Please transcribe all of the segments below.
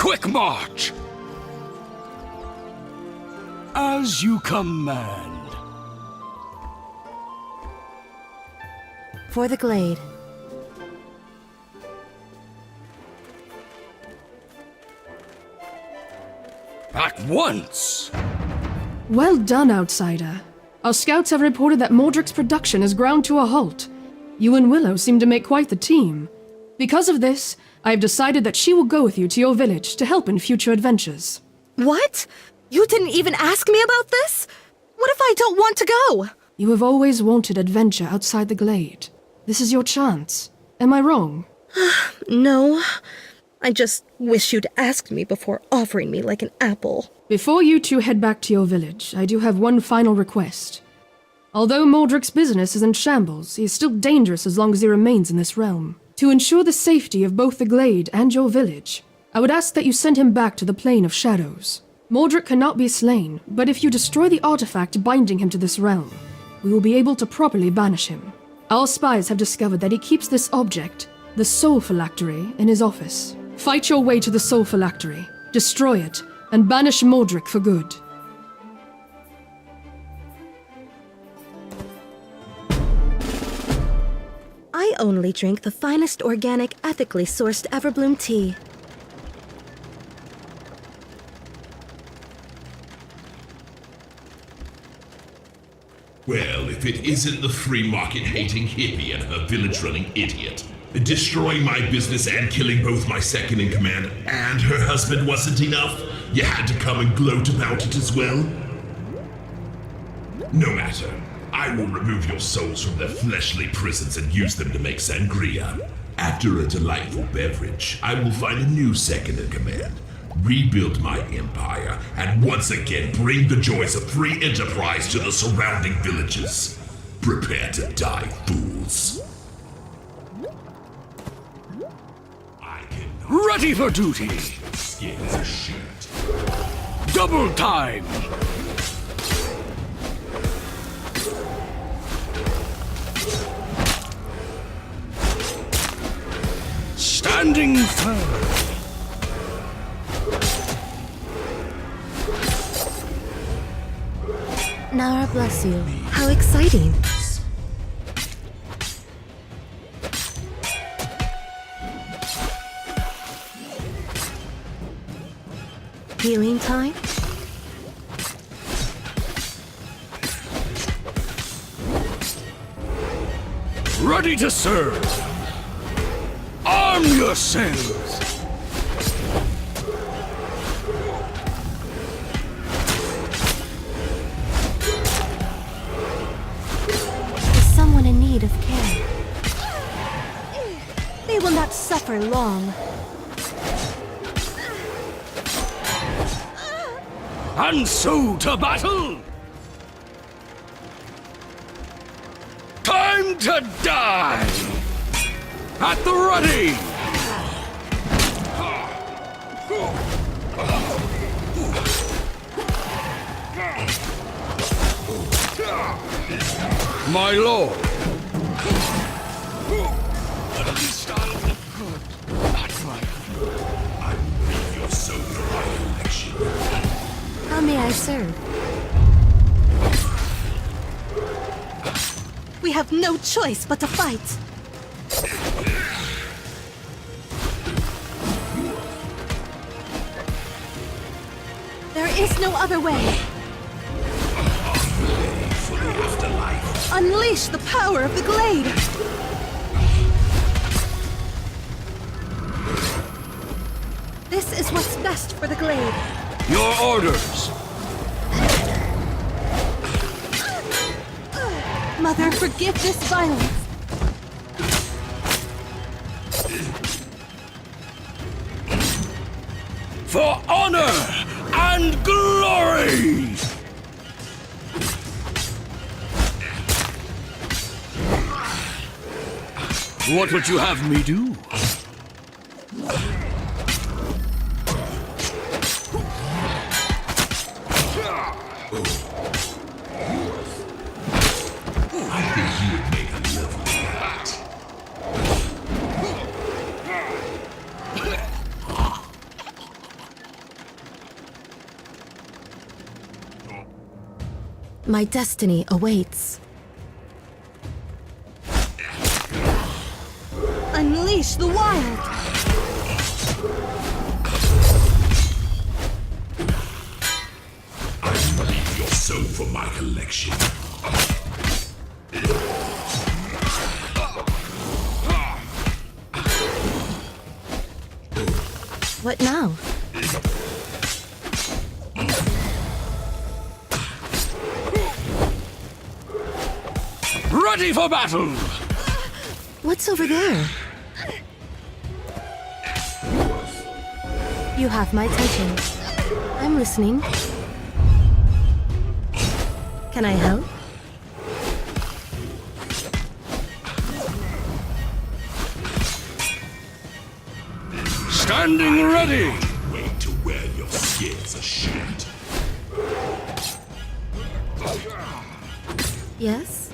quick march! As you command. For the glade. At once! Well done, outsider. Our scouts have reported that MORDRICH's production has ground to a halt. You and Willow seem to make quite the team. Because of this, I have decided that she will go with you to your village to help in future adventures. What? You didn't even ask me about this? What if I don't want to go? You have always wanted adventure outside the glade. This is your chance. Am I wrong? No. I just wish you'd asked me before offering me like an apple. Before you two head back to your village, I do have one final request. Although MORDRICH's business is in shambles, he is still dangerous as long as he remains in this realm. To ensure the safety of both the glade and your village, I would ask that you send him back to the Plane of Shadows. MORDRICH cannot be slain, but if you destroy the artifact binding him to this realm, we will be able to properly banish him. Our spies have discovered that he keeps this object, the Soul Phylactery, in his office. Fight your way to the Soul Phylactery, destroy it, and banish MORDRICH for good. I only drink the finest organic, ethically sourced Everbloom tea. Well, if it isn't the free market-hating hippie and her village-running idiot. Destroying my business and killing both my second-in-command and her husband wasn't enough? You had to come and gloat about it as well? No matter. I will remove your souls from their fleshly prisons and use them to make sangria. After a delightful beverage, I will find a new second-in-command, rebuild my empire, and once again bring the joys of free enterprise to the surrounding villages. Prepare to die, fools. Ready for duty! Skins a shit. Double time! Standing firm! Nara bless you. How exciting. Healing time? Ready to serve! Arm yourselves! Is someone in need of care? They will not suffer long. And so to battle! Time to die! At the ready! My lord! At least I'll be good. That's right. I will leave your soul for my collection. How may I serve? We have no choice but to fight. There is no other way. For the afterlife. Unleash the power of the glade. This is what's best for the glade. Your orders! Mother, forgive this violence. For honor and glory! What would you have me do? I think you would make a lovely hat. My destiny awaits. Unleash the wild! I will leave your soul for my collection. What now? Ready for battle! What's over there? You have my attention. I'm listening. Can I help? Standing ready! Wait to wear your skins a shit. Yes?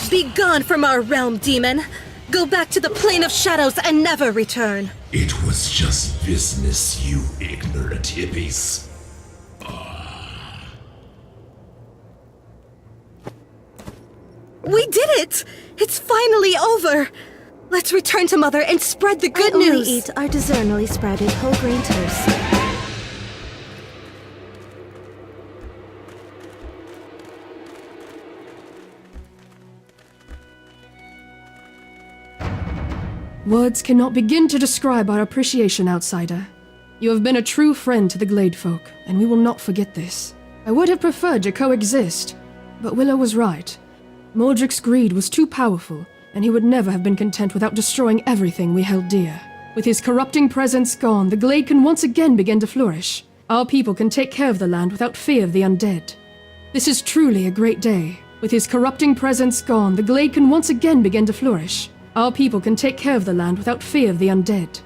Be gone from our realm, demon! Go back to the plane of shadows and never return! It was just business, you ignorant hippies. We did it! It's finally over! Let's return to Mother and spread the good news! I only eat artisanally sprouted whole grain toast. Words cannot begin to describe our appreciation, outsider. You have been a true friend to the Glade folk, and we will not forget this. I would have preferred to coexist, but Willow was right. Mordrich's greed was too powerful, and he would never have been content without destroying everything we held dear. With his corrupting presence gone, the Glade can once again begin to flourish. Our people can take care of the land without fear of the undead. This is truly a great day. With his corrupting presence gone, the Glade can once again begin to flourish. Our people can take care of the land without fear of the undead.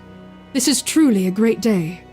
This is truly a great day.